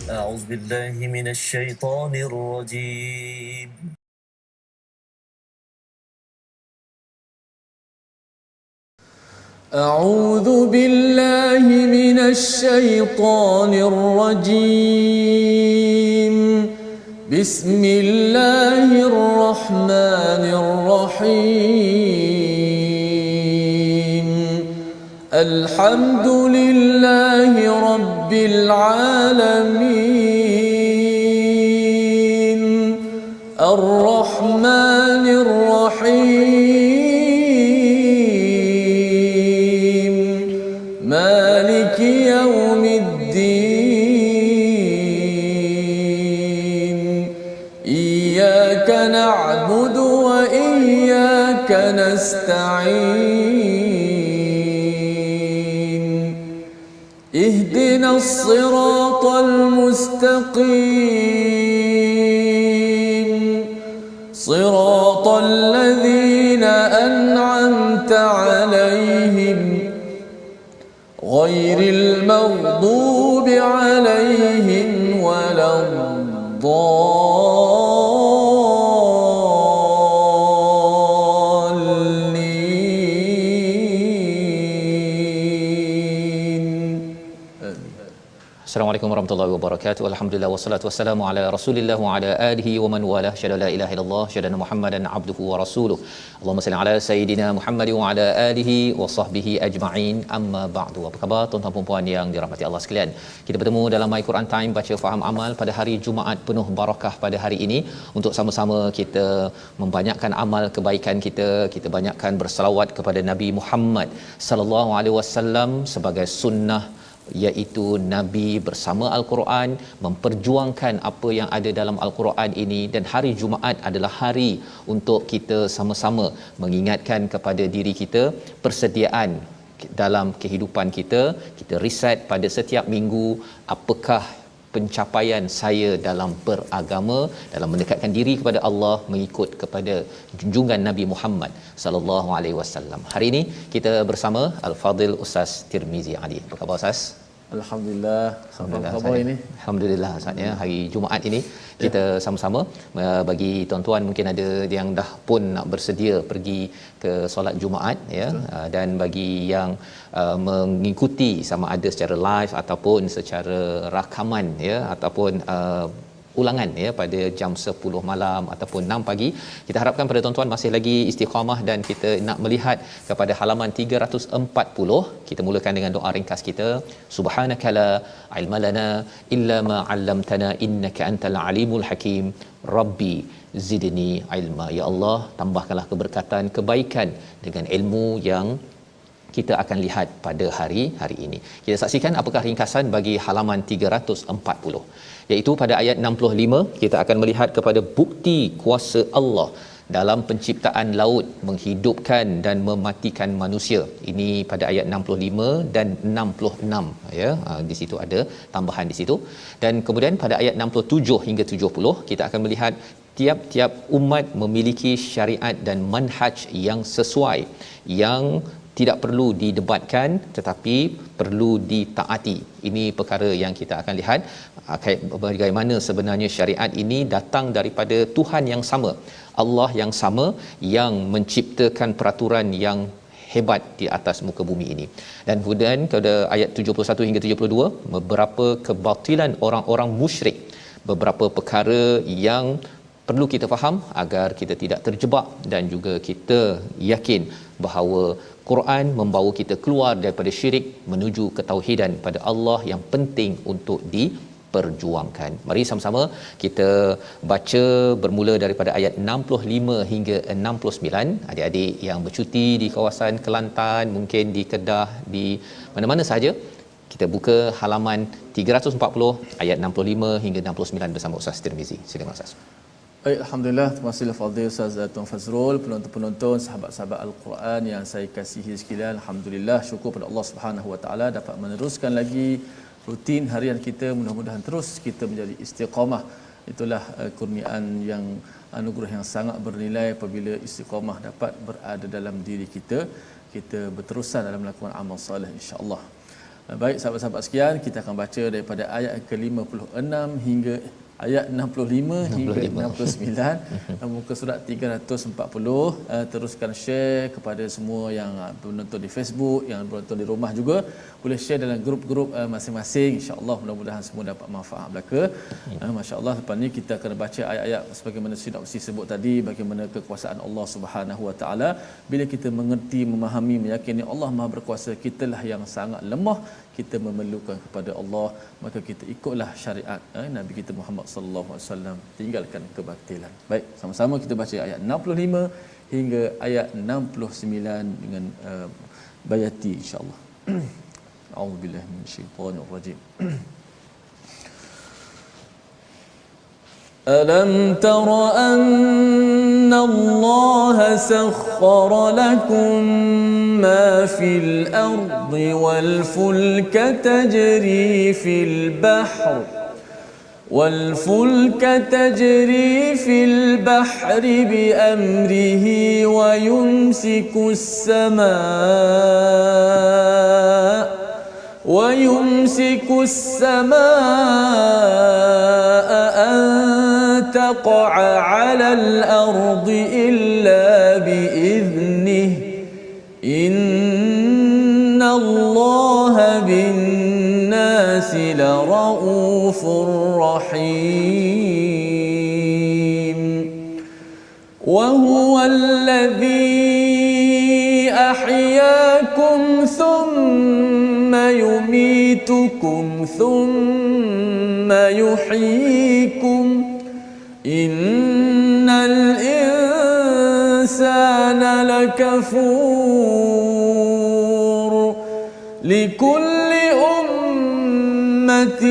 أعوذ بالله من الشيطان الرجيم. أعوذ بالله من الشيطان الرجيم. بسم الله الرحمن الرحيم. الحمد لله رب العالمين الرحمن الرحيم مالك يوم الدين إياك نعبد وإياك نستعين اهدنا الصراط المستقيم صراط الذين أنعمت عليهم غير المغضوب عليهم ولا الضالين. Assalamualaikum warahmatullahi wabarakatuh. Alhamdulillah wassalatu wassalamu ala Rasulillah wa ala alihi wa man wala. Syada la ilaha illallah, syada Muhammadan abduhu wa rasuluh. Allahumma salli ala sayidina Muhammad wa ala alihi wa sahbihi ajma'in. Amma ba'du. Apa khabar tuan-tuan dan puan yang dirahmati Allah sekalian? Kita bertemu dalam My Quran Time baca faham amal pada hari Jumaat penuh barakah pada hari ini untuk sama-sama kita membanyakkan amal kebaikan kita. Kita banyakkan berselawat kepada Nabi Muhammad sallallahu alaihi wasallam sebagai sunnah, iaitu Nabi bersama Al-Quran memperjuangkan apa yang ada dalam Al-Quran ini, dan hari Jumaat adalah hari untuk kita sama-sama mengingatkan kepada diri kita persediaan dalam kehidupan kita. Kita riset pada setiap minggu apakah pencapaian saya dalam beragama, dalam mendekatkan diri kepada Allah mengikut kepada junjungan Nabi Muhammad sallallahu alaihi wasallam. Hari ini kita bersama Al-Fadil Ustaz Tirmizi Ali. Apa khabar Ustaz? Alhamdulillah. Alhamdulillah. Apa khabar ini? Alhamdulillah Ustaz ya. Hari Jumaat ini kita sama-sama bagi tuan-tuan mungkin ada yang dah pun nak bersedia pergi ke solat Jumaat ya. Dan bagi yang mengikuti sama ada secara live ataupun secara rakaman ya, ataupun ulangan ya pada jam 10 malam ataupun 6 pagi. Kita harapkan pada tuan-tuan masih lagi istiqamah dan kita nak melihat kepada halaman 340. Kita mulakan dengan doa ringkas kita. Subhanakala ilma lana illa ma 'allamtana innaka antal alimul hakim. Rabbi zidni ilma. Ya Allah, tambahkanlah keberkatan, kebaikan dengan ilmu yang kita akan lihat pada hari ini. Kita saksikan apakah ringkasan bagi halaman 340, iaitu pada ayat 65 kita akan melihat kepada bukti kuasa Allah dalam penciptaan laut, menghidupkan dan mematikan manusia. Ini pada ayat 65 dan 66 ya. Di situ ada tambahan di situ. Dan kemudian pada ayat 67 hingga 70 kita akan melihat tiap-tiap umat memiliki syariat dan manhaj yang sesuai, yang tidak perlu didebatkan tetapi perlu ditaati. Ini perkara yang kita akan lihat bagaimana sebenarnya syariat ini datang daripada Tuhan yang sama, Allah yang sama, yang menciptakan peraturan yang hebat di atas muka bumi ini. Dan kemudian pada ayat 71 hingga 72 beberapa kebatilan orang-orang musyrik, beberapa perkara yang perlu kita faham agar kita tidak terjebak, dan juga kita yakin bahawa Quran membawa kita keluar daripada syirik menuju ketauhidan pada Allah yang penting untuk diperjuangkan. Mari sama-sama kita baca bermula daripada ayat 65 hingga 69. Adik-adik yang bercuti di kawasan Kelantan, mungkin di Kedah, di mana-mana sahaja, kita buka halaman 340 ayat 65 hingga 69 bersama Ustaz Tirmizi. Silakan Ustaz. Baik, alhamdulillah, terima kasih Fadil Ustaz Tuan Fazrul, penonton-penonton, sahabat-sahabat Al-Quran yang saya kasihi sekalian. Alhamdulillah, syukur pada Allah Subhanahu Wa Taala dapat meneruskan lagi rutin harian kita. Mudah-mudahan terus kita menjadi istiqamah. Itulah kurniaan yang anugerah yang sangat bernilai apabila istiqamah dapat berada dalam diri kita. Kita berterusan dalam melakukan amal soleh, insya-Allah. Baik sahabat-sahabat sekalian, kita akan baca daripada ayat ke-56 hingga ayat 65 hingga 69 muka surat 340. Teruskan share kepada semua yang menonton di Facebook, yang menonton di rumah juga boleh share dalam grup-grup masing-masing. Insya-Allah mudah-mudahan semua dapat manfaat belaka. Masya-Allah, lepas ni kita akan baca ayat-ayat sebagaimana sinopsis sebut tadi, bagaimana kekuasaan Allah Subhanahu Wa Taala. Bila kita mengerti, memahami, meyakini Allah Maha berkuasa, kitalah yang sangat lemah, kita memerlukan kepada Allah, maka kita ikutlah syariat Nabi kita Muhammad sallallahu alaihi wasallam, tinggalkan kebatilan. Baik, sama-sama kita baca ayat 65 hingga ayat 69 dengan bayati insya-Allah. A'udzubillahi minasyaitonir rajim. ألم تر أن الله سخر لكم ما في الأرض والفلك تجري في البحر بأمره ويمسك السماء أن تقع على الأرض إلا بإذنه إن الله بالناس لرؤوف رحيم وهو الذي أحياكم ثم يميتكم ثم يحييكم إن الإنسان لكفور لكل أمة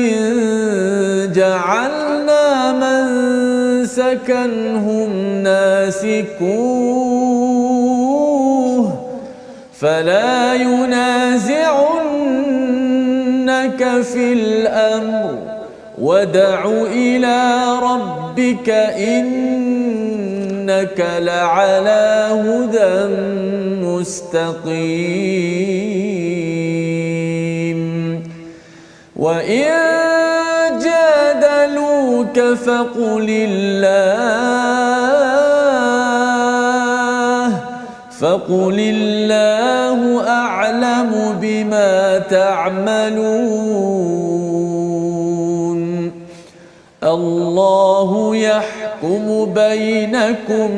جعلنا منسكا هم ناسكوه فلا ينازعنك في الأمر وادع إلى ربك إنك لعلى هدى مستقيم وإن جادلوك فقل الله أعلم بما تعملون الله يحكم بينكم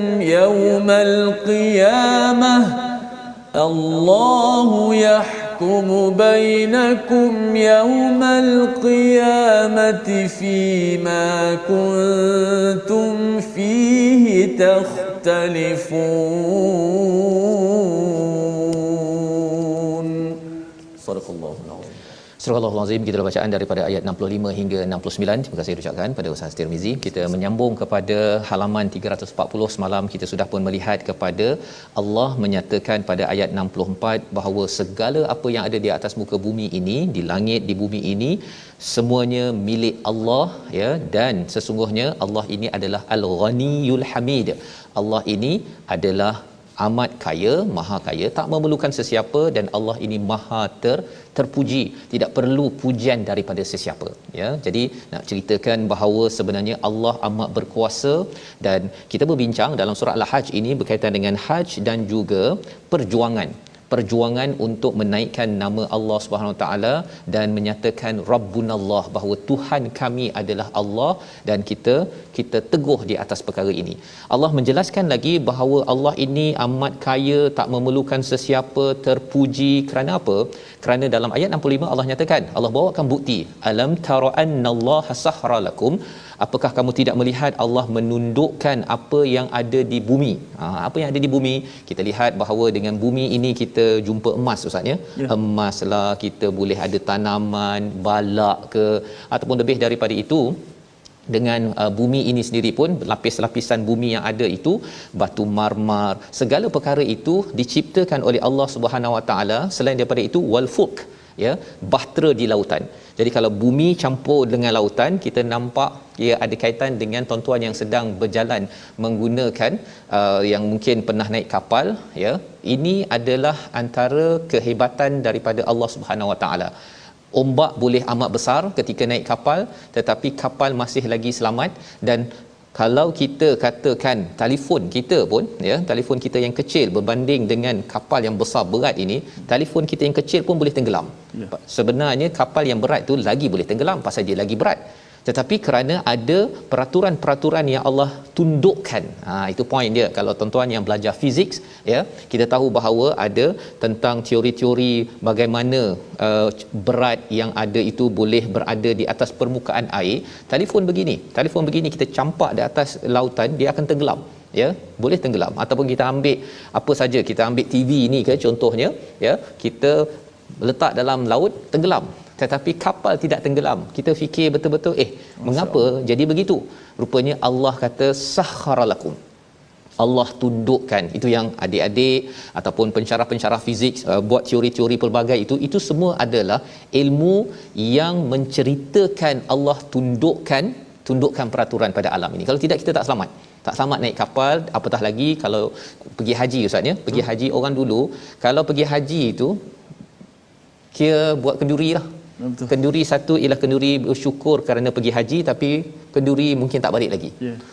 يوم القيامة فيما كنتم فيه تختلفون صدق الله العظيم. Surah Al-Azim, kita bacaan daripada ayat 65 hingga 69. Terima kasih ucapkan pada Ustaz Tirmizi. Kita menyambung kepada halaman 340 semalam. Kita sudah pun melihat kepada Allah menyatakan pada ayat 64 bahawa segala apa yang ada di atas muka bumi ini, di langit, di bumi ini, semuanya milik Allah, ya, dan sesungguhnya Allah ini adalah Al-Ghaniyul Hamid. Allah ini adalah amat kaya, maha kaya, tak memerlukan sesiapa, dan Allah ini maha terpuji, tidak perlu pujian daripada sesiapa, ya. Jadi nak ceritakan bahawa sebenarnya Allah amat berkuasa, dan kita berbincang dalam surah Al-Hajj ini berkaitan dengan haji dan juga perjuangan untuk menaikkan nama Allah Subhanahu Wa Taala dan menyatakan Rabbunallah, bahawa Tuhan kami adalah Allah, dan kita teguh di atas perkara ini. Allah menjelaskan lagi bahawa Allah ini amat kaya, tak memerlukan sesiapa, terpuji. Kerana apa? Kerana dalam ayat 65 Allah nyatakan, Allah bawakan bukti, alam tara annallaha sahhara lakum, apakah kamu tidak melihat Allah menundukkan apa yang ada di bumi? Apa yang ada di bumi? Kita lihat bahawa dengan bumi ini kita jumpa emas, Ustaz, ya. Emas lah, kita boleh ada tanaman, balak ke, ataupun lebih daripada itu. Dengan bumi ini sendiri pun, lapis-lapisan bumi yang ada itu, batu marmar, segala perkara itu diciptakan oleh Allah Subhanahu Wa Taala. Selain daripada itu, wal fulk, ya, bahtera di lautan. Jadi kalau bumi campur dengan lautan, kita nampak ia ada kaitan dengan tuan-tuan yang sedang berjalan menggunakan yang mungkin pernah naik kapal, ya. Ini adalah antara kehebatan daripada Allah Subhanahu Wa Taala. Ombak boleh amat besar ketika naik kapal, tetapi kapal masih lagi selamat. Dan kalau kita katakan telefon kita pun, ya, telefon kita yang kecil berbanding dengan kapal yang besar berat ini, telefon kita yang kecil pun boleh tenggelam. Sebenarnya kapal yang berat tu lagi boleh tenggelam pasal dia lagi berat. Tetapi kerana ada peraturan-peraturan yang Allah tundukkan. Itu poin dia. Kalau tuan-tuan yang belajar fizik, ya, kita tahu bahawa ada tentang teori-teori bagaimana berat yang ada itu boleh berada di atas permukaan air. Telefon begini kita campak di atas lautan, dia akan tenggelam. Ya, boleh tenggelam. Ataupun kita ambil apa saja, kita ambil TV ni ke contohnya, ya, kita letak dalam laut, tenggelam. Tetapi kapal tidak tenggelam. Kita fikir betul-betul, mengapa jadi begitu? Rupanya Allah kata sahharalakum. Allah tundukkan. Itu yang adik-adik ataupun pensyarah-pensyarah fizik buat teori-teori pelbagai itu semua adalah ilmu yang menceritakan Allah tundukkan peraturan pada alam ini. Kalau tidak, kita tak selamat naik kapal, apatah lagi kalau pergi haji, ustaz ya. Pergi haji, orang dulu kalau pergi haji itu kira buat kenduri lah. Betul. Kenduri satu ialah kenduri bersyukur kerana pergi haji, tapi kenduri mungkin tak balik lagi.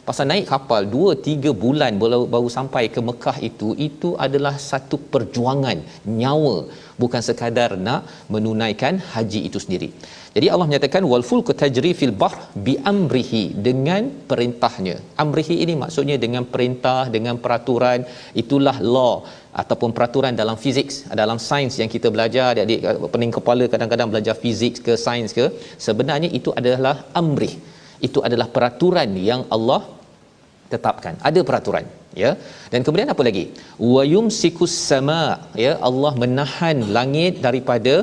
Pasal naik kapal 2-3 bulan baru sampai ke Mekah, itu adalah satu perjuangan nyawa, bukan sekadar nak menunaikan haji itu sendiri. Jadi Allah menyatakan wal fulku tajri fil bahr bi amrihi, dengan perintahnya. Amrihi ini maksudnya dengan perintah, dengan peraturan. Itulah law ataupun peraturan dalam fizik, dalam sains yang kita belajar. Adik-adik pening kepala kadang-kadang belajar fizik ke sains ke, sebenarnya itu adalah amrih. Itu adalah peraturan yang Allah tetapkan. Ada peraturan, ya. Dan kemudian apa lagi? Wa yumsikus sama, ya, Allah menahan langit daripada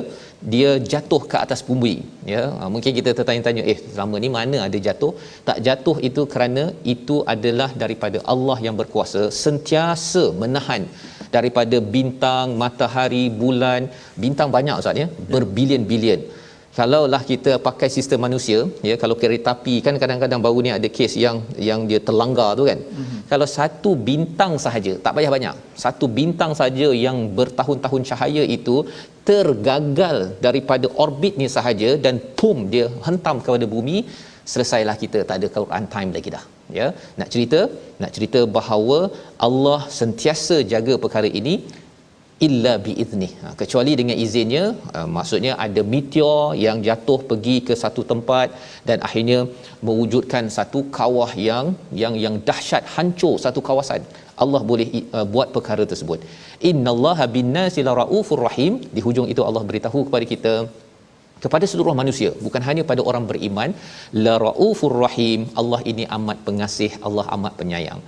dia jatuh ke atas bumi, ya. Mungkin kita tertanya-tanya, selama ni mana ada jatuh? Tak jatuh itu kerana itu adalah daripada Allah yang berkuasa, sentiasa menahan daripada bintang, matahari, bulan. Bintang banyak, ustaz, ya, berbilion-bilion. Kalaulah kita pakai sistem manusia, ya, kalau kereta api kan kadang-kadang baru ni ada kes yang dia terlanggar tu kan. Kalau satu bintang sahaja, tak payah banyak, satu bintang saja yang bertahun-tahun cahaya itu tergagal daripada orbitnya sahaja dan pum, dia hentam kepada bumi, selesailah kita, tak ada Quran time lagi dah, ya. Nak cerita bahawa Allah sentiasa jaga perkara ini illa biiznih, kecuali dengan izinnya. Maksudnya ada meteor yang jatuh pergi ke satu tempat dan akhirnya mewujudkan satu kawah yang dahsyat, hancur satu kawasan. Allah boleh buat perkara tersebut. Innallaha binnasi laraufur rahim. Di hujung itu Allah beritahu kepada kita, kepada seluruh manusia, bukan hanya pada orang beriman. Laraufur rahim, Allah ini amat pengasih, Allah amat penyayang.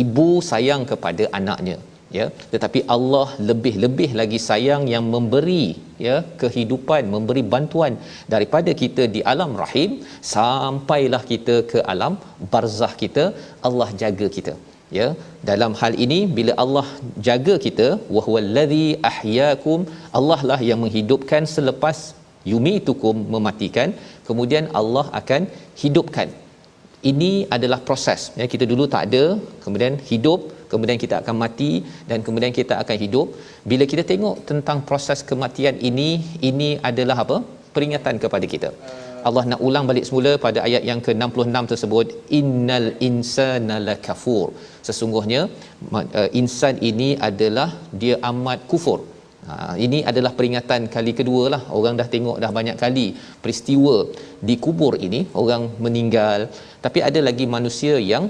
Ibu sayang kepada anaknya, ya, tetapi Allah lebih lagi sayang yang memberi, ya, kehidupan, memberi bantuan daripada kita di alam rahim sampailah kita ke alam barzah kita. Allah jaga kita, ya. Dalam hal ini bila Allah jaga kita, wa huwallazi ahyaakum, Allah lah yang menghidupkan selepas yumitukum, mematikan, kemudian Allah akan hidupkan. Ini adalah proses, ya. Kita dulu tak ada, kemudian hidup, kemudian kita akan mati, dan kemudian kita akan hidup. Bila kita tengok tentang proses kematian ini adalah apa? Peringatan kepada kita. Allah nak ulang balik semula pada ayat yang ke-66 tersebut, innal insana lakafur. Sesungguhnya insan ini adalah dia amat kufur. Ini adalah peringatan kali kedua lah. Orang dah tengok dah banyak kali peristiwa di kubur ini, orang meninggal, tapi ada lagi manusia yang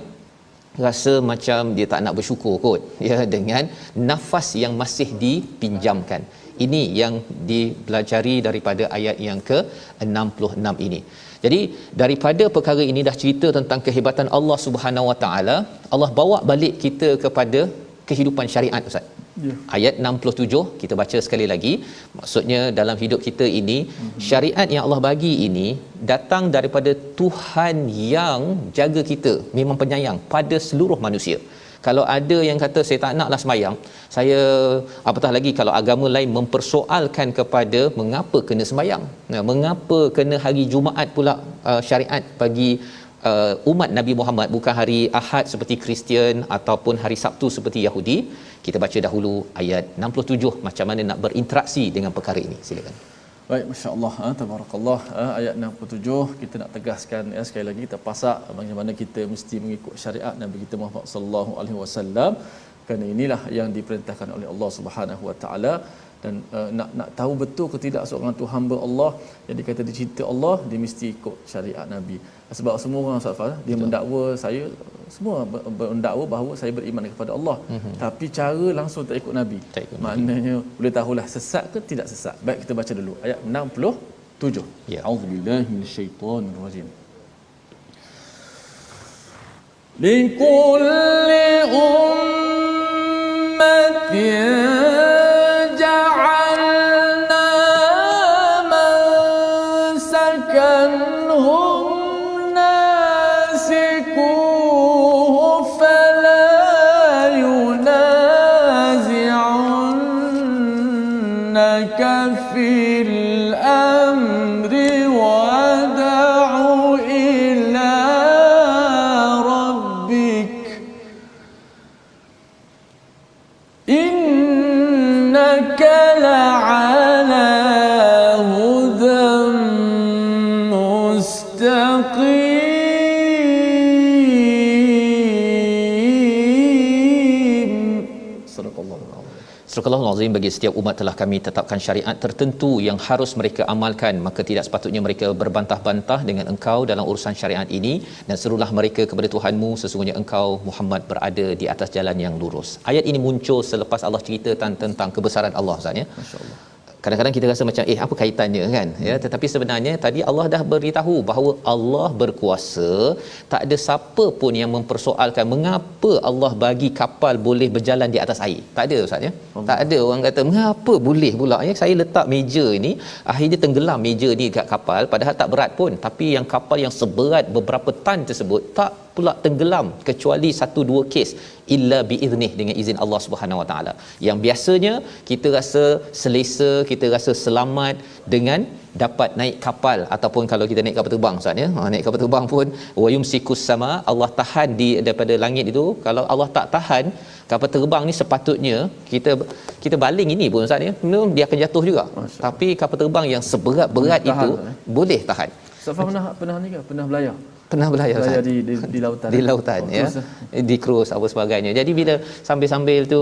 rasa macam dia tak nak bersyukur kot, ya, dengan nafas yang masih dipinjamkan. Ini yang dipelajari daripada ayat yang ke-66 ini. Jadi daripada perkara ini dah cerita tentang kehebatan Allah Subhanahu Wa Taala. Allah bawa balik kita kepada kehidupan syariat, ustaz. Ayat 67 kita baca sekali lagi. Maksudnya dalam hidup kita ini, syariat yang Allah bagi ini datang daripada Tuhan yang jaga kita, memang penyayang pada seluruh manusia. Kalau ada yang kata saya tak naklah sembahyang, saya apatah lagi kalau agama lain mempersoalkan kepada mengapa kena sembahyang, mengapa kena hari Jumaat pula syariat bagi umat Nabi Muhammad, bukan hari Ahad seperti Kristian ataupun hari Sabtu seperti Yahudi. Kita baca dahulu ayat 67 macam mana nak berinteraksi dengan perkara ini. Silakan. Baik, masya-Allah, tabarakallah. Ayat 67 kita nak tegaskan sekali lagi kita pasak bagaimana kita mesti mengikut syariat Nabi kita Muhammad sallallahu alaihi wasallam, kerana inilah yang diperintahkan oleh Allah Subhanahu wa taala. Dan nak tahu betul ke tidak seorang tu hamba Allah yang dikata dicinta Allah, dia mesti ikut syariat Nabi. Sebab semua orang Ustaz dia mendakwa saya, semua mendakwa bahawa saya beriman kepada Allah, tapi cara langsung tak ikut Nabi. Maknanya boleh tahulah sesat ke tidak sesat. Baik, kita baca dulu ayat 67. Ya. A'udzubillahi minasyaitonirrajim. Likulli ummatin في الأمر ودع إلى ربك إنك لعلى هدى مستقيم. صدق الله العظيم. Surah Al-Azim, bagi setiap umat telah kami tetapkan syariat tertentu yang harus mereka amalkan, maka tidak sepatutnya mereka berbantah-bantah dengan engkau dalam urusan syariat ini, dan serulah mereka kepada Tuhanmu, sesungguhnya engkau Muhammad berada di atas jalan yang lurus. Ayat ini muncul selepas Allah cerita tentang kebesaran Allah, Ustaz ya. Masya-Allah. Kadang-kadang kita rasa macam apa kaitannya kan, ya, tetapi sebenarnya tadi Allah dah beritahu bahawa Allah berkuasa. Tak ada siapa pun yang mempersoalkan mengapa Allah bagi kapal boleh berjalan di atas air. Tak ada, Ustaz ya. Tak ada orang kata mengapa boleh pula ya, saya letak meja ni akhirnya tenggelam meja ni kat kapal, padahal tak berat pun, tapi yang kapal yang seberat beberapa tan tersebut tak pula tenggelam, kecuali 1-2 kes illa biiznih, dengan izin Allah Subhanahu Wa Taala. Yang biasanya kita rasa selesa, kita rasa selamat dengan dapat naik kapal, ataupun kalau kita naik kapal terbang, Ustaz ya, naik kapal terbang pun wayumsikus sama, Allah tahan daripada langit itu. Kalau Allah tak tahan kapal terbang ni, sepatutnya kita baling ini pun, Ustaz ya, dia akan jatuh juga. Tapi kapal terbang yang seberat-berat itu boleh tahan. Safa pernah ni ke? Pernah belayar belayar di lautan. Di lautan ya. Di cruise apa sebagainya. Jadi bila sambil-sambil tu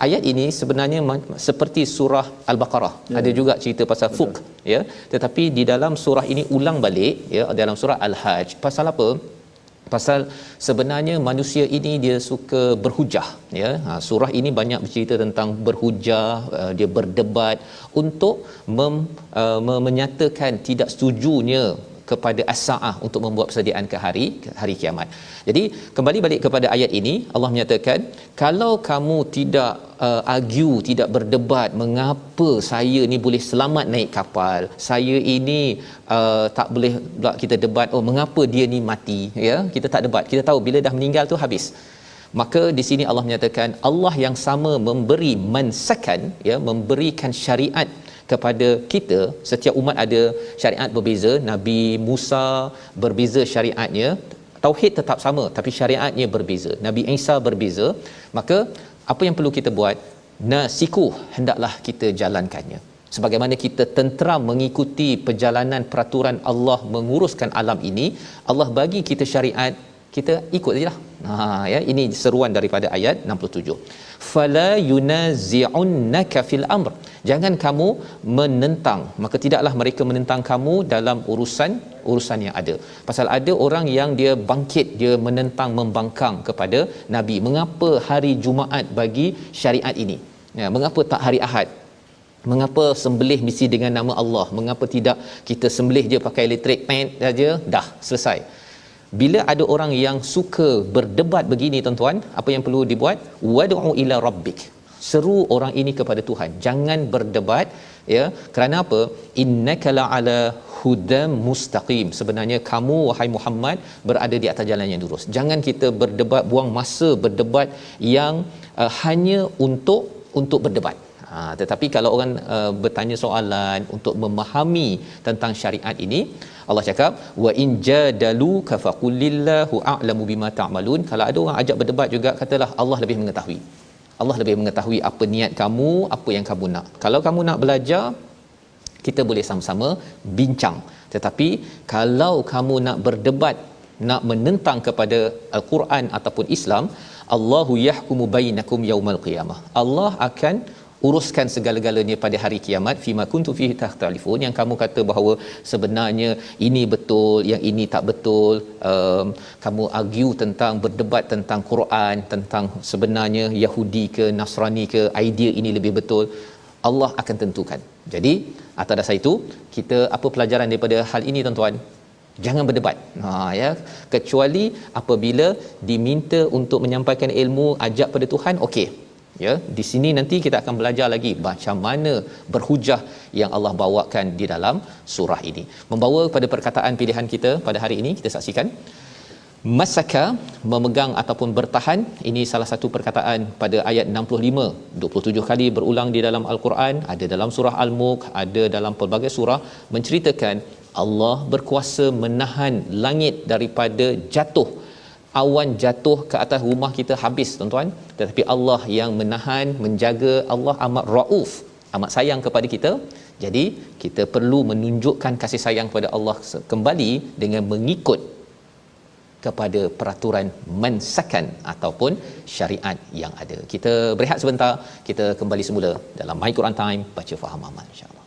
ayat ini sebenarnya seperti surah Al-Baqarah. Ada juga cerita pasal Fuq ya. Tetapi di dalam surah ini ulang balik ya, dalam surah Al-Hajj. Pasal apa? Pasal sebenarnya manusia ini dia suka berhujah ya. Surah ini banyak bercerita tentang berhujah, dia berdebat untuk menyatakan tidak setujunya kepada as-saah, untuk membuat persediaan ke hari kiamat. Jadi kembali balik kepada ayat ini, Allah menyatakan kalau kamu tidak argue, tidak berdebat mengapa saya ni boleh selamat naik kapal, saya ini tak boleh pula kita debat mengapa dia ni mati ya, kita tak debat, kita tahu bila dah meninggal tu habis. Maka di sini Allah menyatakan Allah yang sama memberi mansakan ya, memberikan syariat kepada kita. Setiap umat ada syariat berbeza. Nabi Musa berbeza syariatnya, tauhid tetap sama tapi syariatnya berbeza. Nabi Isa berbeza. Maka apa yang perlu kita buat? Nasiku, hendaklah kita jalankannya. Sebagaimana kita tenteram mengikuti perjalanan peraturan Allah menguruskan alam ini, Allah bagi kita syariat, kita ikut sajalah. Ya, ini seruan daripada ayat 67. Fala yunazi'unnaka fil amr. Jangan kamu menentang, maka tidaklah mereka menentang kamu dalam urusan yang ada. Pasal ada orang yang dia bangkit, dia menentang, membangkang kepada Nabi. Mengapa hari Jumaat bagi syariat ini? Ya, mengapa tak hari Ahad? Mengapa sembelih mesti dengan nama Allah? Mengapa tidak kita sembelih je pakai elektrik saja, dah selesai? Bila ada orang yang suka berdebat begini, tuan-tuan, apa yang perlu dibuat? Wad'u ila rabbik. Seru orang ini kepada Tuhan. Jangan berdebat ya. Kerana apa? Innaka la'ala hudam mustaqim. Sebenarnya kamu wahai Muhammad berada di atas jalan yang lurus. Jangan kita berdebat, buang masa berdebat yang hanya untuk berdebat. Tetapi kalau orang bertanya soalan untuk memahami tentang syariat ini, Allah cakap wa in jadaluka faqul lillahu a'lamu bima ta'malun. Kalau ada orang ajak berdebat juga, katalah Allah lebih mengetahui. Allah lebih mengetahui apa niat kamu, apa yang kamu nak. Kalau kamu nak belajar, kita boleh sama-sama bincang. Tetapi kalau kamu nak berdebat, nak menentang kepada Al-Quran ataupun Islam, Allahu yahkumu bainakum yaumal qiyamah. Allah akan uruskan segala-galanya pada hari kiamat. Fima kuntum fihi takhtalifun, yang kamu kata bahawa sebenarnya ini betul, yang ini tak betul, kamu argue tentang, berdebat tentang Quran, tentang sebenarnya Yahudi ke Nasrani ke, idea ini lebih betul, Allah akan tentukan. Jadi atas dasar itu, kita apa pelajaran daripada hal ini tuan-tuan? Jangan berdebat. Ya, kecuali apabila diminta untuk menyampaikan ilmu, ajak pada Tuhan, okey. Ya, di sini nanti kita akan belajar lagi macam mana berhujah yang Allah bawakan di dalam surah ini. Membawa kepada perkataan pilihan kita pada hari ini, kita saksikan masaka, memegang ataupun bertahan. Ini salah satu perkataan pada ayat 65, 27 kali berulang di dalam Al-Quran, ada dalam surah Al-Mulk, ada dalam pelbagai surah, menceritakan Allah berkuasa menahan langit daripada jatuh, awan jatuh ke atas rumah kita habis tuan-tuan, tetapi Allah yang menahan, menjaga. Allah amat rauf, amat sayang kepada kita. Jadi kita perlu menunjukkan kasih sayang kepada Allah kembali dengan mengikut kepada peraturan mansakan ataupun syariat yang ada. Kita berehat sebentar, kita kembali semula dalam My Quran Time, baca faham amal insya-Allah.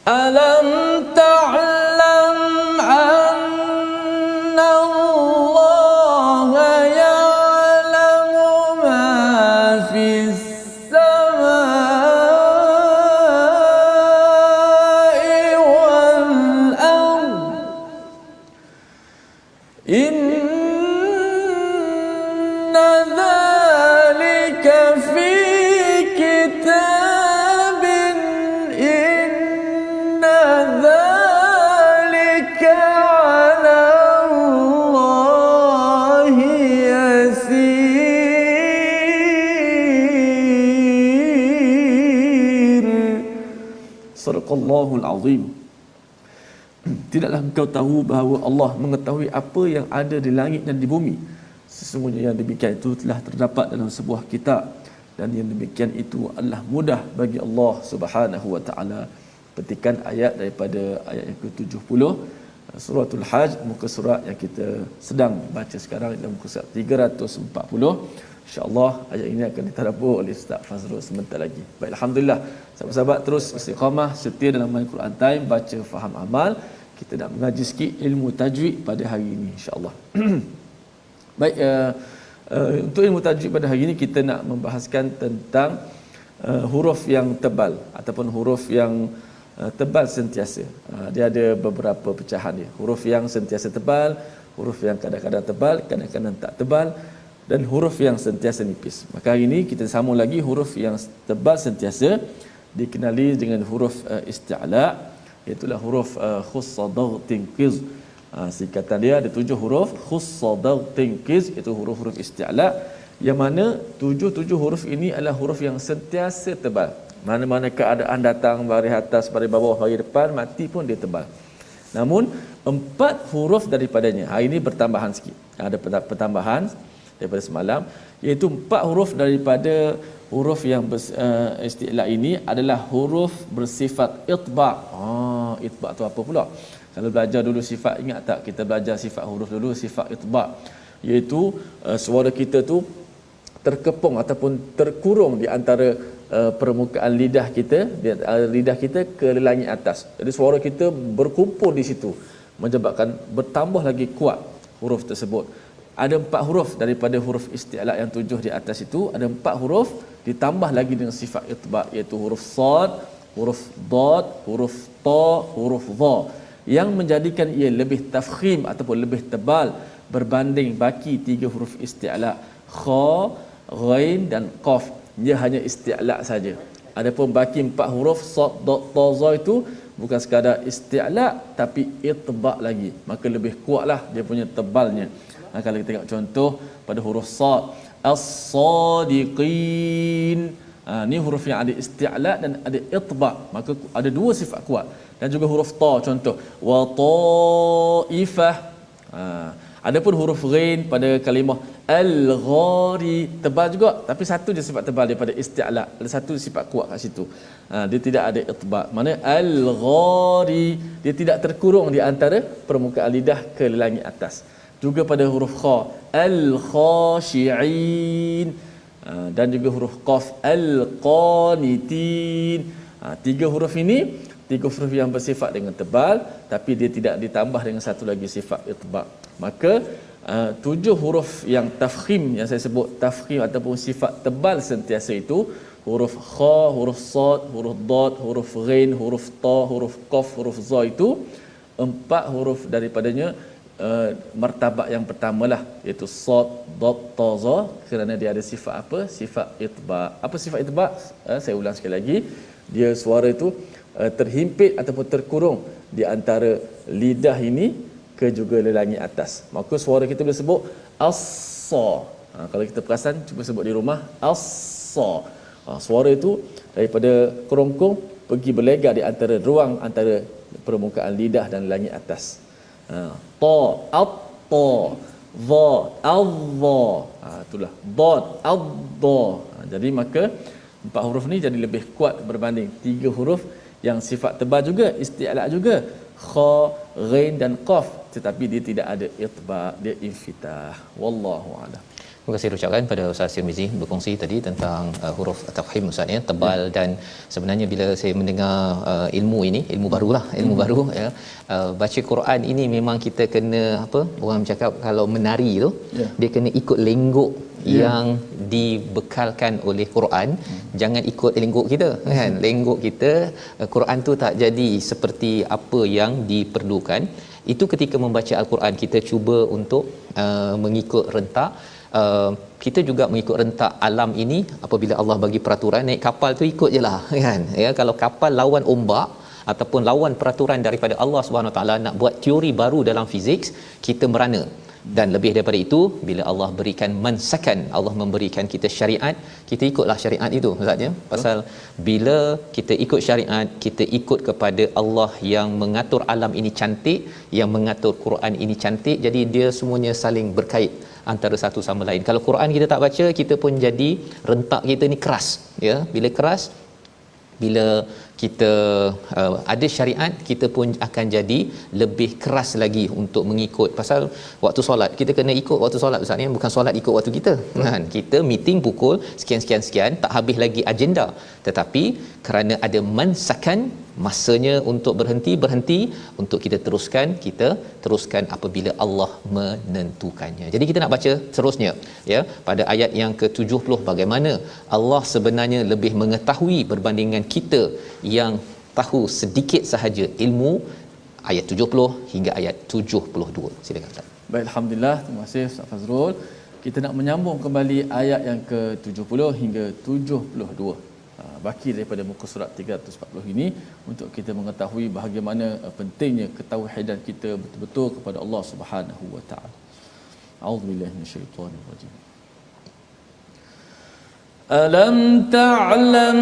Alam ta'lam anna Allah ya'lamu ma fis samai wal ard. Inna dhalika fi kitabin, inna dhalika ala Allahi yasir. Sadaqallahul azim. Tidaklah engkau tahu bahawa Allah mengetahui apa yang ada di langit dan di bumi. Sesungguhnya yang demikian itu telah terdapat dalam sebuah kitab, dan yang demikian itu adalah mudah bagi Allah Subhanahu wa taala. Petikan ayat daripada ayat yang ke-70 suratul Hajj, muka surat yang kita sedang baca sekarang, dalam muka surat 340. InsyaAllah ayat ini akan ditadabbur oleh Ustaz Fazrul sebentar lagi. Baik, alhamdulillah, sahabat-sahabat terus istiqamah setia dalam My Quran Time, baca faham amal. Kita nak mengaji sikit ilmu tajwid pada hari ini insya-Allah. Baik, untuk ilmu tajwid pada hari ini kita nak membahaskan tentang huruf yang tebal ataupun huruf yang tebal sentiasa. Dia ada beberapa pecahan dia. Huruf yang sentiasa tebal, huruf yang kadang-kadang tebal, kadang-kadang tak tebal, dan huruf yang sentiasa nipis. Maka hari ini kita sambung lagi huruf yang tebal sentiasa, dikenali dengan huruf isti'la, itulah huruf khussadar tinqiz. Singkatan dia ada 7 huruf. Khussadar tinqiz itu huruf-huruf isti'la, yang mana 7 huruf ini adalah huruf yang sentiasa tebal. Mana-mana keadaan datang, baris atas, baris bawah, baris depan, mati pun dia tebal. Namun 4 huruf daripadanya hari ini bertambahan sikit. Ada pertambahan daripada semalam, iaitu 4 huruf daripada huruf yang isti'la ini adalah huruf bersifat itba'. Itba' tu apa pula? Kalau belajar dulu sifat, ingat tak kita belajar sifat huruf dulu, sifat itba', iaitu suara kita tu terkepung ataupun terkurung di antara permukaan lidah kita, lidah kita ke langit atas. Jadi suara kita berkumpul di situ, menyebabkan bertambah lagi kuat huruf tersebut. Ada 4 huruf daripada huruf isti'la yang 7 di atas itu, ada 4 huruf ditambah lagi dengan sifat itba', iaitu huruf sad, huruf dad, huruf ta, huruf dha, yang menjadikan ia lebih tafkhim ataupun lebih tebal berbanding baki 3 huruf isti'la, kha, ghain dan qaf. Dia hanya isti'la saja. Adapun baki 4 huruf sad, dad, ta, za itu bukan sekadar isti'la tapi itba' lagi, maka lebih kuatlah dia punya tebalnya. Kalau kita tengok contoh pada huruf sad, as-sadiqin, ni huruf yang ada isti'la dan ada itba', maka ada 2 sifat kuat. Dan juga huruf ta, contoh wa ta'ifah. Adapun huruf ghain pada kalimah al-ghari, tebal juga, tapi satu je sifat tebal daripada isti'la, ada satu sifat kuat kat situ. Dia tidak ada itba'. Mana al-ghari, dia tidak terkurung di antara permukaan lidah ke langit atas. Juga pada huruf kha, al-khashi'in, dan juga huruf qaf, al-qanitin. 3 huruf ini 3 huruf yang bersifat dengan tebal, tapi dia tidak ditambah dengan satu lagi sifat itba'. Maka 7 huruf yang tafkhim, yang saya sebut tafkhim ataupun sifat tebal sentiasa itu, huruf kha, huruf sad, huruf dad, huruf ghain, huruf ta, huruf qaf, huruf za itu 4 huruf daripadanya martabat yang pertamalah, iaitu sad, dad, ta, za, kerana dia ada sifat apa? Sifat itba'. Apa sifat itba'? Saya ulang sekali lagi, dia suara itu terhimpit ataupun terkurung di antara lidah ini ke juga langit atas. Maka suara kita boleh sebut as-sa. Kalau kita perasan, cuba sebut di rumah, as-sa. Suara itu daripada kerongkong pergi berlegar di antara ruang antara permukaan lidah dan langit atas. Ta, at-ta, dha, al-dha, itulah dad, ad-dha. Jadi maka 4 huruf ni jadi lebih kuat berbanding 3 huruf yang sifat tebal juga, isti'la juga, kha, ghain dan qaf, tetapi dia tidak ada itba', dia infitah. Wallahu a'lam. Terima kasih ucapkan pada Ustaz Tirmizi berkongsi tadi tentang huruf tafkhim Ustaz ya, tebal. Dan sebenarnya bila saya mendengar ilmu ini, ilmu barulah, ilmu baru ya, baca Quran ini memang kita kena apa, orang cakap kalau menari tu dia kena ikut lenggok yang dibekalkan oleh Quran. Jangan ikut lenggok kita kan. Lenggok kita Quran tu tak jadi seperti apa yang diperlukan. Itu ketika membaca Al-Quran kita cuba untuk mengikut rentak. Kita juga mengikut rentak alam ini. Apabila Allah bagi peraturan naik kapal tu ikut jelah kan ya. Kalau kapal lawan ombak ataupun lawan peraturan daripada Allah Subhanahu Wa Taala, nak buat teori baru dalam fizik, kita merana. Dan lebih daripada itu, bila Allah berikan mansakan, Allah memberikan kita syariat, kita ikutlah syariat itu Ustaz ya. Pasal bila kita ikut syariat, kita ikut kepada Allah yang mengatur alam ini cantik, yang mengatur Quran ini cantik. Jadi dia semuanya saling berkait antara satu sama lain. Kalau Quran kita tak baca, kita pun jadi rentak kita ni keras ya. Bila keras, bila kita ada syariat, kita pun akan jadi lebih keras lagi untuk mengikut. Pasal waktu solat kita kena ikut waktu solat Ustaz ni, bukan solat ikut waktu kita kan. Kita meeting pukul sekian tak habis lagi agenda, tetapi kerana ada mansakan, masanya untuk berhenti, untuk kita teruskan apabila Allah menentukannya. Jadi kita nak baca terusnya ya, pada ayat yang ke-70, bagaimana Allah sebenarnya lebih mengetahui berbandingkan kita yang tahu sedikit sahaja ilmu. Ayat 70 hingga ayat 72. Silakan Ustaz. Baik, alhamdulillah, terima kasih Ustaz Fazrul. Kita nak menyambung kembali ayat yang ke-70 hingga 72. Baki daripada muka surat 340 ini untuk kita mengetahui bagaimana pentingnya ketauhidan kita betul-betul kepada Allah Subhanahu wa taala. A'udzubillahi minasyaitonir rajim. Alam ta'lam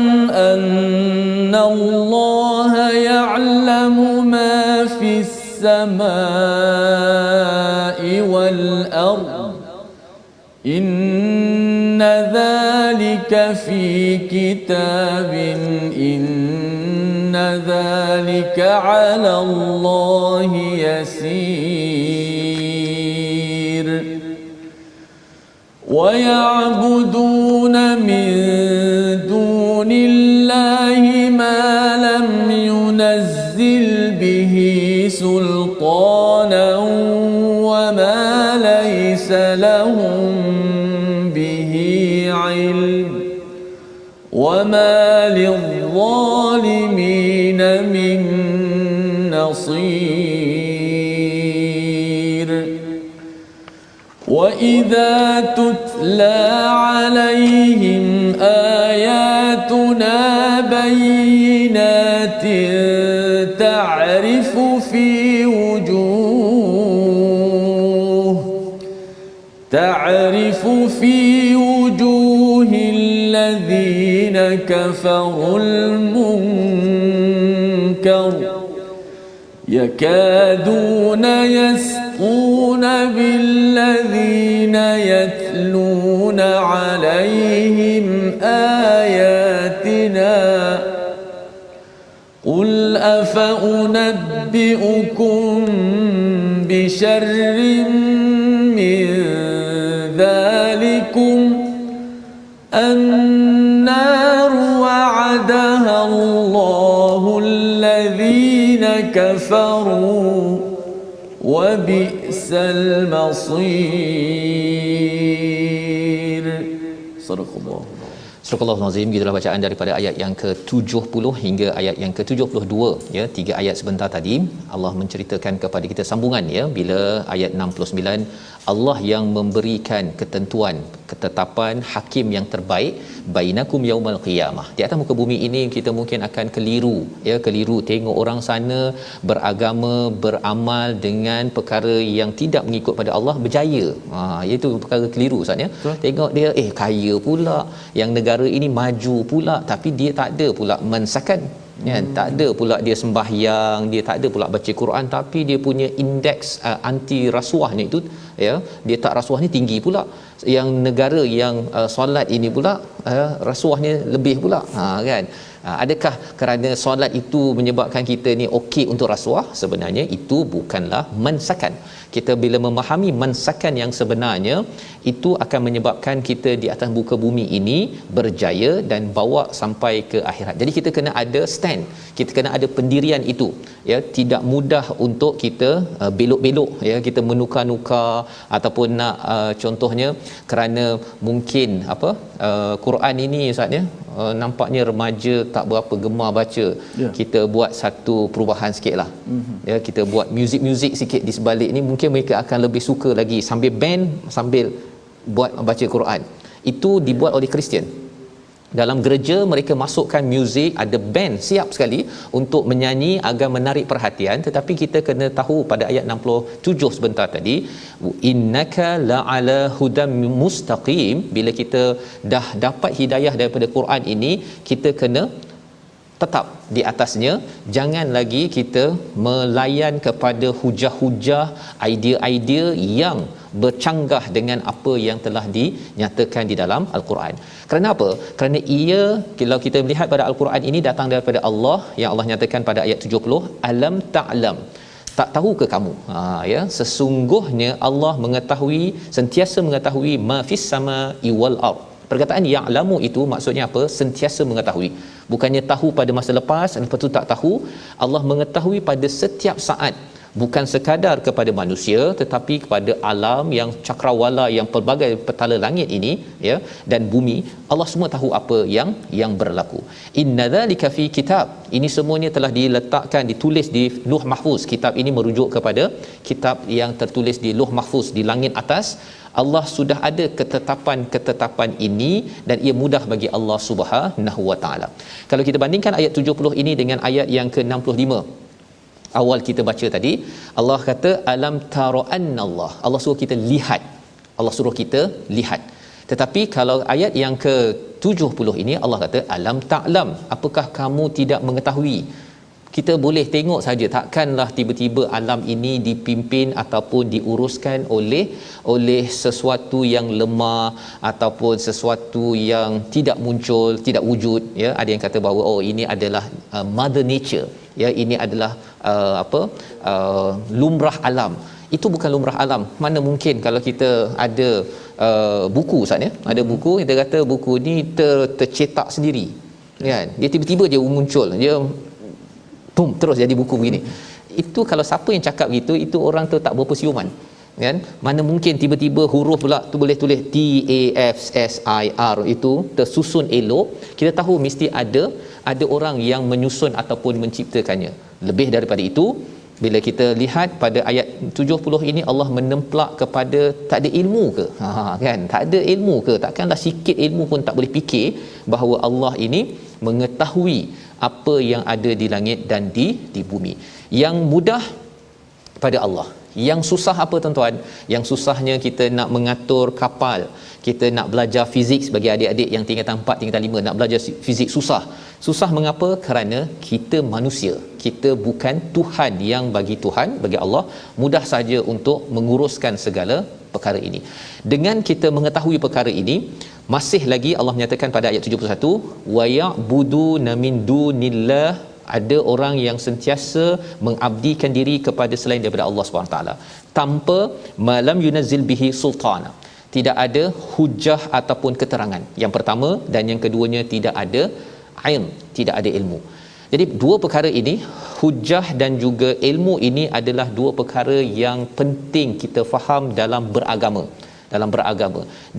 anna Allah ya'lamu ma fis samaa'i wal ard. Inna dhalika fi kitabin, inna dhalika 'ala Allahi yasir. Wa ya'buduna min dun دون الله ما لم ينزل به سلطانا وما ليس لهم به علم وما للظالمين من نصير وإذا تتلى عليهم آياتنا بينات تعرف في وجوه الذين كفروا المنكر يكادون يسقون بالذين يتلون عليهم آياتنا قل أفأنبئكم بشر من ذلكم النار وعدها الله الذين كفروا وبئس المصير صدق الله. Surah Al-Azim, gitulah bacaan daripada ayat yang ke-70 hingga ayat yang ke-72 ya, 3 ayat sebentar tadi Allah menceritakan kepada kita sambungan ya, bila ayat 69 Allah yang memberikan ketentuan, ketetapan hakim yang terbaik bainakum yaumal qiyamah. Di atas muka bumi ini kita mungkin akan keliru ya, keliru tengok orang sana beragama, beramal dengan perkara yang tidak mengikut pada Allah berjaya. Itu perkara keliru Ustaz ya. Tengok dia kaya pula, yang negara ini maju pula, tapi dia tak ada pula mensakan ya, tak ada pula dia sembahyang, dia tak ada pula baca Quran, tapi dia punya indeks anti rasuahnya itu ya, dia tak rasuahnya tinggi pula. Yang negara yang solat ini pula rasuahnya lebih pula kan. Adakah kerana solat itu menyebabkan kita ni okey untuk rasuah? Sebenarnya itu bukanlah mansakan. Kita bila memahami mansakan yang sebenarnya, itu akan menyebabkan kita di atas muka bumi ini berjaya dan bawa sampai ke akhirat. Jadi kita kena ada stand, kita kena ada pendirian itu ya. Tidak mudah untuk kita belok-belok ya, kita menukar-nukar ataupun nak contohnya kerana mungkin Quran ini Ustaz ya, nampaknya remaja tak berapa gemar baca, kita buat satu perubahan sikitlah ya, kita buat muzik-muzik sikit di sebalik ni, mungkin mereka akan lebih suka lagi sambil band sambil buat baca Quran. Itu dibuat oleh Kristian. Dalam gereja mereka masukkan muzik, ada band siap sekali untuk menyanyi agar menarik perhatian, tetapi kita kena tahu pada ayat 67 sebentar tadi, innaka la'ala hudam mustaqim. Bila kita dah dapat hidayah daripada Quran ini, kita kena tetap di atasnya. Jangan lagi kita melayan kepada hujah-hujah, idea-idea yang bercanggah dengan apa yang telah dinyatakan di dalam Al-Quran. Kerana apa? Kerana ia, kalau kita melihat pada Al-Quran ini datang daripada Allah, yang Allah nyatakan pada ayat 70, alam ta'lam, tak tahu ke kamu ya, sesungguhnya Allah mengetahui, sentiasa mengetahui ma fis samai wal ard. Perkataan ya'lamu itu maksudnya apa? Sentiasa mengetahui. Bukannya tahu pada masa lepas, lepas tu tak tahu. Allah mengetahui pada setiap saat. Bukan sekadar kepada manusia, tetapi kepada alam yang cakrawala, yang pelbagai petala langit ini ya, dan bumi. Allah semua tahu apa yang berlaku. Inna dzalika fi kitab. Ini semuanya telah diletakkan, ditulis di Lauh Mahfuz. Kitab ini merujuk kepada kitab yang tertulis di Lauh Mahfuz di langit atas. Allah sudah ada ketetapan-ketetapan ini dan ia mudah bagi Allah Subhanahu Wa Taala. Kalau kita bandingkan ayat 70 ini dengan ayat yang ke-65 awal kita baca tadi, Allah kata alam tara annallah. Allah suruh kita lihat. Allah suruh kita lihat. Tetapi kalau ayat yang ke-70 ini Allah kata alam ta'lam. Apakah kamu tidak mengetahui? Kita boleh tengok saja, takkanlah tiba-tiba alam ini dipimpin ataupun diuruskan oleh sesuatu yang lemah ataupun sesuatu yang tidak muncul, tidak wujud ya. Ada yang kata bahawa ini adalah mother nature ya, ini adalah lumrah alam. Itu bukan lumrah alam. Mana mungkin kalau kita ada buku Ustaz ya, ada buku kita kata buku ni tercetak sendiri kan, dia tiba-tiba dia muncul, dia boom terus jadi buku begini. Itu kalau siapa yang cakap gitu, itu orang tu tak berapa siuman, kan? Mana mungkin tiba-tiba huruf pula tu boleh tulis TAFSIR itu tersusun elok. Kita tahu mesti ada orang yang menyusun ataupun menciptakannya. Lebih daripada itu, bila kita lihat pada ayat 70 ini, Allah menemplak kepada tak ada ilmu ke? Kan, tak ada ilmu ke? Takkanlah sikit ilmu pun tak boleh fikir bahawa Allah ini mengetahui apa yang ada di langit dan di bumi. Yang mudah pada Allah. Yang susah apa tuan-tuan? Yang susahnya kita nak mengatur kapal, kita nak belajar fizik. Bagi adik-adik yang tingkatan 4, tingkatan 5 nak belajar fizik susah. Susah mengapa? Kerana kita manusia. Kita bukan Tuhan. Yang bagi Tuhan, bagi Allah, mudah saja untuk menguruskan segala perkara ini. Dengan kita mengetahui perkara ini, masih lagi Allah menyatakan pada ayat 71, wa ya'buduna min dunillah, ada orang yang sentiasa mengabdikan diri kepada selain daripada Allah SWT tanpa malam yunazzil bihi sultana. Tidak ada hujah ataupun keterangan. Yang pertama, dan yang keduanya tidak ada ilm, tidak ada ilmu. Jadi dua perkara ini, hujah dan juga ilmu ini adalah dua perkara yang penting kita faham dalam beragama.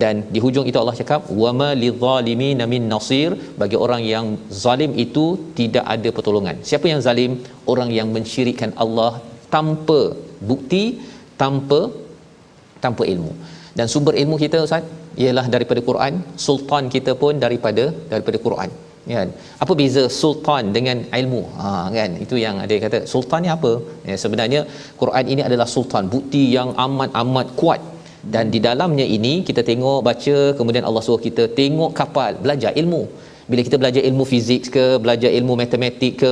Dan di hujung itu Allah cakap wama lizzalimin min nasir, bagi orang yang zalim itu tidak ada pertolongan. Siapa yang zalim? Orang yang mensyirikkan Allah tanpa bukti, tanpa ilmu. Dan sumber ilmu kita Ustaz ialah daripada Quran, sultan kita pun daripada Quran, kan? Apa beza sultan dengan ilmu? Kan, itu yang ada kata sultan ni apa? Sebenarnya Quran ini adalah sultan, bukti yang amat kuat. Dan di dalamnya ini kita tengok, baca, kemudian Allah suruh kita tengok kapal, belajar ilmu. Bila kita belajar ilmu fizik ke, belajar ilmu matematik ke,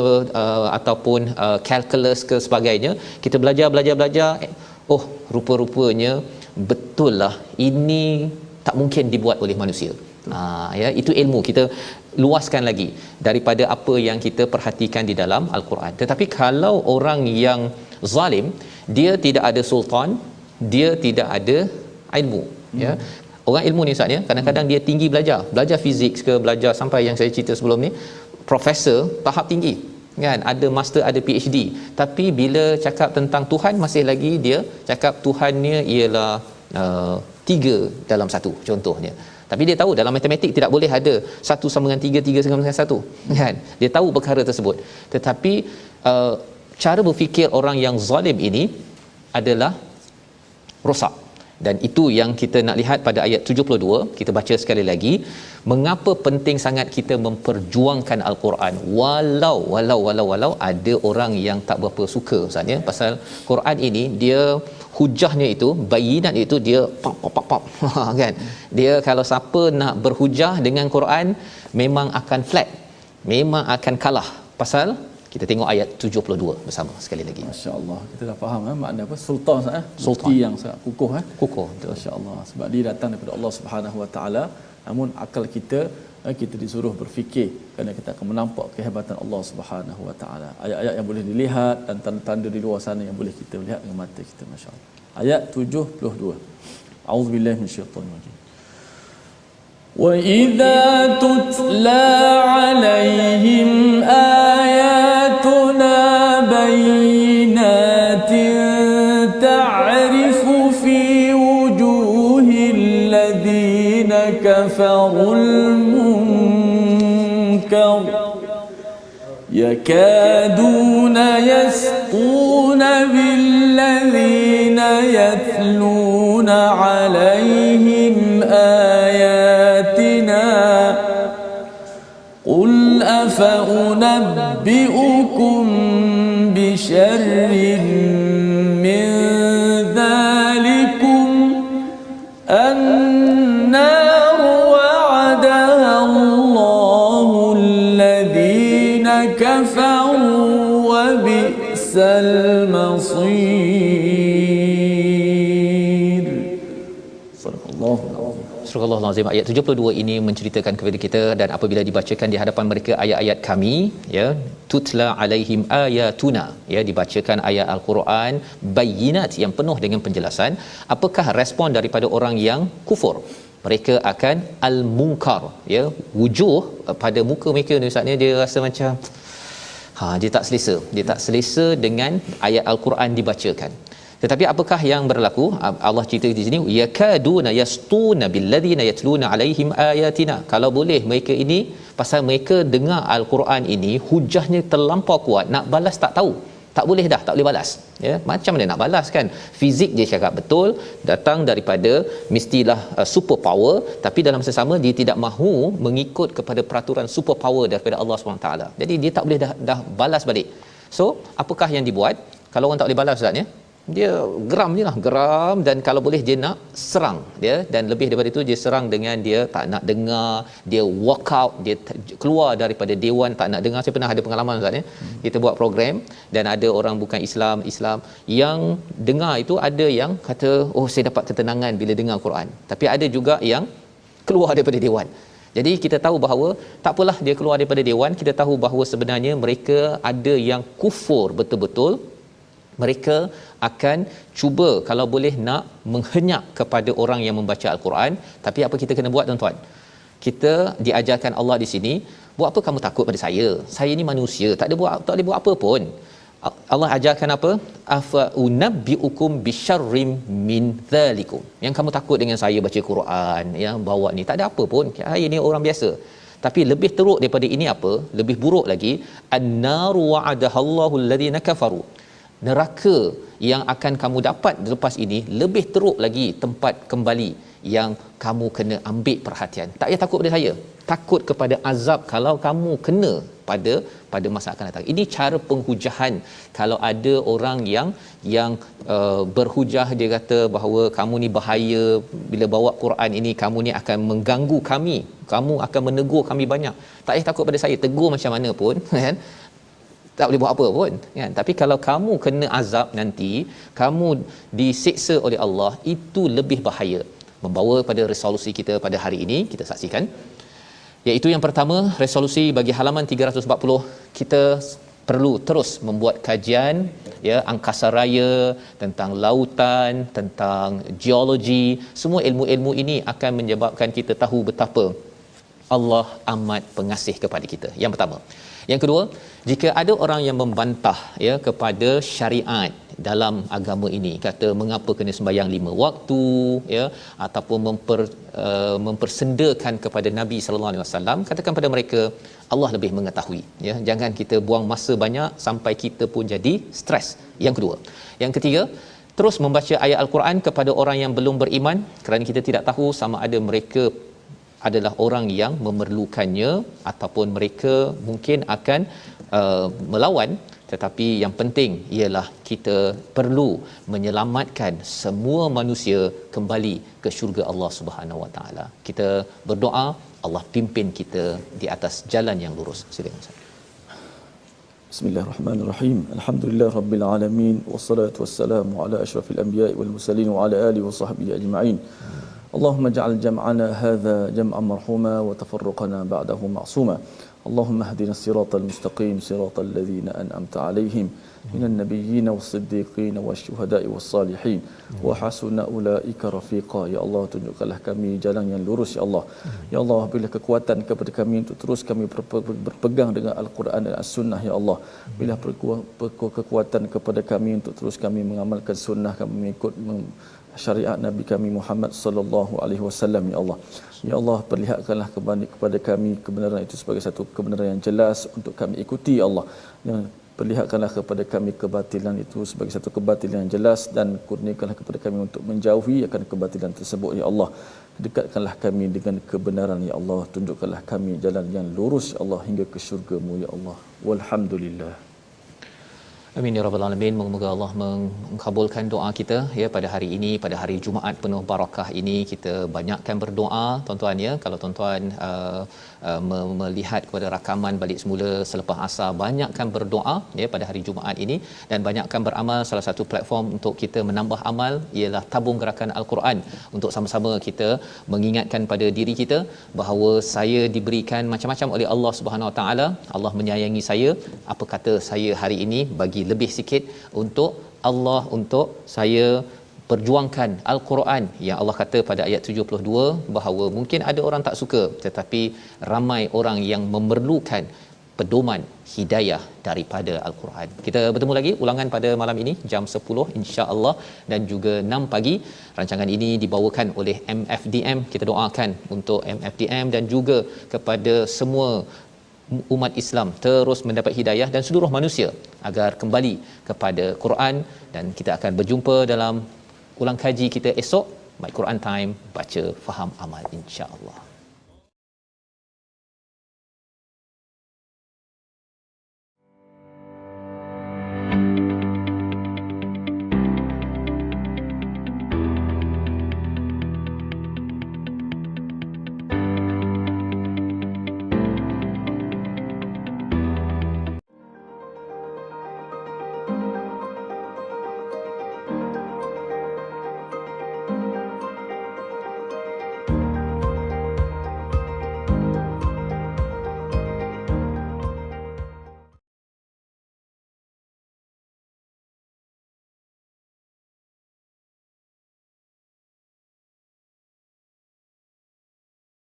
ataupun calculus ke sebagainya, kita belajar, oh rupa-rupanya betul lah ini tak mungkin dibuat oleh manusia. Ya, itu ilmu kita luaskan lagi daripada apa yang kita perhatikan di dalam Al-Quran. Tetapi kalau orang yang zalim, dia tidak ada sultan, dia tidak ada ilmu, ya. Orang ilmu ni Ustaz, ya, kadang-kadang dia tinggi belajar fizik ke, belajar sampai yang saya cerita sebelum ni, profesor tahap tinggi, kan, ada master, ada PhD, tapi bila cakap tentang Tuhan, masih lagi dia cakap Tuhannya ialah 3 dalam 1 contohnya. Tapi dia tahu dalam matematik tidak boleh ada 1 sama dengan 3, 3 sama dengan 1, kan. Dia tahu perkara tersebut. Tetapi cara berfikir orang yang zalim ini adalah rosak. Dan itu yang kita nak lihat pada ayat 72. Kita baca sekali lagi, mengapa penting sangat kita memperjuangkan Al-Quran walau ada orang yang tak berapa suka Ustaz, ya. Pasal Quran ini dia hujahnya itu, bayinat itu dia pop kan. Dia kalau siapa nak berhujah dengan Quran memang akan flat, memang akan kalah. Pasal kita tengok ayat 72 bersama sekali lagi. Masya-Allah, kita dah faham makna apa sultan, sultan bukti yang sangat kukuh, kukuh. Masya-Allah, sebab dia datang daripada Allah Subhanahu Wa Taala. Namun akal kita disuruh berfikir kerana kita akan menampak kehebatan Allah Subhanahu Wa Taala. Ayat-ayat yang boleh dilihat dan tanda-tanda di luar sana yang boleh kita lihat dengan mata kita, masya-Allah. Ayat 72. A'udzubillahi minasyaitanir rajim. وَإِذَا تُتْلَى عَلَيْهِمْ آيَاتُنَا بَيِّنَاتٍ تَعْرِفُ فِي وُجُوهِ الَّذِينَ كَفَرُوا الْمُنكَرَ يَكَادُونَ يَسْطُونَ بِالَّذِينَ يَتْلُونَ عَلَيْهِمْ آيَاتِنَا قُلْ أَفَأُنَبِّئُكُم بِشَرٍّ مِّن ذَلِكُمْ النَّارُ وَعَدَهَا اللَّهُ الَّذِينَ كَفَرُوا وَبِئْسَ الْمَصِيرُ. Surah Al-Azim ayat 72 ini menceritakan kepada kita, dan apabila dibacakan di hadapan mereka ayat-ayat kami, ya, tutla alaihim ayatuna, ya, dibacakan ayat Al-Quran bayyinat yang penuh dengan penjelasan, apakah respon daripada orang yang kufur? mereka akan al-munkar, ya, wujuh pada muka mereka ni Ustaz ni dia rasa macam dia tak selesa dengan ayat al-Quran dibacakan. Tetapi apakah yang berlaku? Allah cerita di sini, yakaduna yastuna billadhina yatluna alaihim ayatina. Kalau boleh mereka ini, pasal mereka dengar al-Quran ini hujahnya terlampau kuat, nak balas tak tahu, tak boleh dah, tak boleh balas, ya. Macam mana nak balas kan? Fizik dia cakap betul, datang daripada mestilah super power, tapi dalam masa sama dia tidak mahu mengikut kepada peraturan super power daripada Allah SWT. Jadi dia tak boleh dah balas balik. So apakah yang dibuat? Kalau orang tak boleh balas Ustaz, ya, dia geram je lah, geram, dan kalau boleh dia nak serang dia, dan lebih daripada itu dia serang dengan dia tak nak dengar, dia walk out, dia keluar daripada dewan, tak nak dengar. Saya pernah ada pengalaman Ustaz, ya. Kita buat program dan ada orang bukan Islam yang dengar itu, ada yang kata oh saya dapat ketenangan bila dengar Quran, tapi ada juga yang keluar daripada dewan. Jadi kita tahu bahawa tak apalah dia keluar daripada dewan, kita tahu bahawa sebenarnya mereka ada yang kufur betul-betul. Mereka akan cuba kalau boleh nak menghenyak kepada orang yang membaca al-Quran. Tapi apa kita kena buat tuan-tuan? Kita diajarkan Allah di sini, buat apa kamu takut pada saya? Saya ni manusia, tak boleh buat apa pun. Allah ajarkan apa? Afa unabbiukum bisyarrim min dzalikum. Yang kamu takut dengan saya baca Quran, yang bawa ni tak ada apa pun. Saya ni orang biasa. Tapi lebih teruk daripada ini apa? Lebih buruk lagi, an-naru wa'adahallahu alladhina kafaru. Neraka yang akan kamu dapat lepas ini lebih teruk lagi tempat kembali yang kamu kena ambil perhatian. Tak payah takut pada saya, takut kepada azab kalau kamu kena pada masa akan datang. Ini cara penghujahan. Kalau ada orang yang berhujah, dia kata bahawa kamu ni bahaya, bila bawa Quran ini kamu ni akan mengganggu kami, kamu akan menegur kami banyak. Tak payah takut pada saya, tegur macam mana pun kan, tak boleh buat apa pun kan. Tapi kalau kamu kena azab nanti, kamu disiksa oleh Allah, itu lebih bahaya. Membawa pada resolusi kita pada hari ini, kita saksikan, iaitu yang pertama, resolusi bagi halaman 340, kita perlu terus membuat kajian, ya, angkasa raya, tentang lautan, tentang geologi. Semua ilmu-ilmu ini akan menyebabkan kita tahu betapa Allah amat pengasih kepada kita. Yang pertama. Yang kedua, jika ada orang yang membantah, ya, kepada syariat dalam agama ini, kata mengapa kena sembahyang 5 waktu, ya, ataupun mempersendakan kepada Nabi sallallahu alaihi wasallam, katakan pada mereka Allah lebih mengetahui, ya. Jangan kita buang masa banyak sampai kita pun jadi stres. Yang kedua. Yang ketiga, terus membaca ayat al-Quran kepada orang yang belum beriman, kerana kita tidak tahu sama ada mereka adalah orang yang memerlukannya ataupun mereka mungkin akan melawan. Tetapi yang penting ialah kita perlu menyelamatkan semua manusia kembali ke syurga Allah Subhanahu Wa Taala. Kita berdoa Allah pimpin kita di atas jalan yang lurus. Silakan Ustaz. Bismillahirrahmanirrahim. Alhamdulillah rabbil alamin, wassalatu wassalamu ala asyrafil anbiya'i wal mursalin wa ala alihi wa sahbihi ajma'in. اللهم اجعل جمعنا هذا جمعا مرحوما وتفرقنا بعده معصوما. اللهم اهدنا الصراط المستقيم صراط الذين أنعمت عليهم من النبيين والصديقين والشهداء والصالحين وحسن أولئك رفيقا. Ya Allah, tunjukkanlah kami jalan yang lurus, ya Allah. Ya Allah, berilah kekuatan kepada kami untuk terus kami berpegang dengan Al-Quran dan As-Sunnah, ya Allah. Berilah kekuatan kepada kami untuk terus kami mengamalkan sunnah, kami mengikut syariat Nabi kami Muhammad sallallahu alaihi wasallam, ya Allah. Ya Allah, perlihatkanlah kepada kami kebenaran itu sebagai satu kebenaran yang jelas untuk kami ikuti, ya Allah. Dan perlihatkanlah kepada kami kebatilan itu sebagai satu kebatilan yang jelas, dan kurniakanlah kepada kami untuk menjauhi akan kebatilan tersebut, ya Allah. Dekatkanlah kami dengan kebenaran, ya Allah. Tunjukkanlah kami jalan yang lurus, ya Allah, hingga ke syurga-Mu, ya Allah. Walhamdulillah. Amin ya rabbal alamin. Moga-moga Allah mengkabulkan doa kita, ya, pada hari ini, pada hari Jumaat penuh barakah ini. Kita banyakkan berdoa tuan-tuan, ya. Kalau tuan-tuan melihat kepada rakaman balik semula selepas asar, banyakkan berdoa, ya, pada hari Jumaat ini, dan banyakkan beramal. Salah satu platform untuk kita menambah amal ialah tabung gerakan Al-Quran, untuk sama-sama kita mengingatkan pada diri kita bahawa saya diberikan macam-macam oleh Allah Subhanahu Wa Taala. Allah menyayangi saya. Apa kata saya hari ini bagi lebih sikit untuk Allah, untuk saya perjuangkan al-Quran yang Allah kata pada ayat 72 bahawa mungkin ada orang tak suka, tetapi ramai orang yang memerlukan pedoman hidayah daripada al-Quran. Kita bertemu lagi ulangan pada malam ini jam 10 insya-Allah dan juga 6 pagi. Rancangan ini dibawakan oleh MFDM. Kita doakan untuk MFDM dan juga kepada semua umat Islam terus mendapat hidayah dan seluruh manusia agar kembali kepada Quran, dan kita akan berjumpa dalam ulang kaji kita esok. My Quran Time, baca, faham, amal, insya-Allah.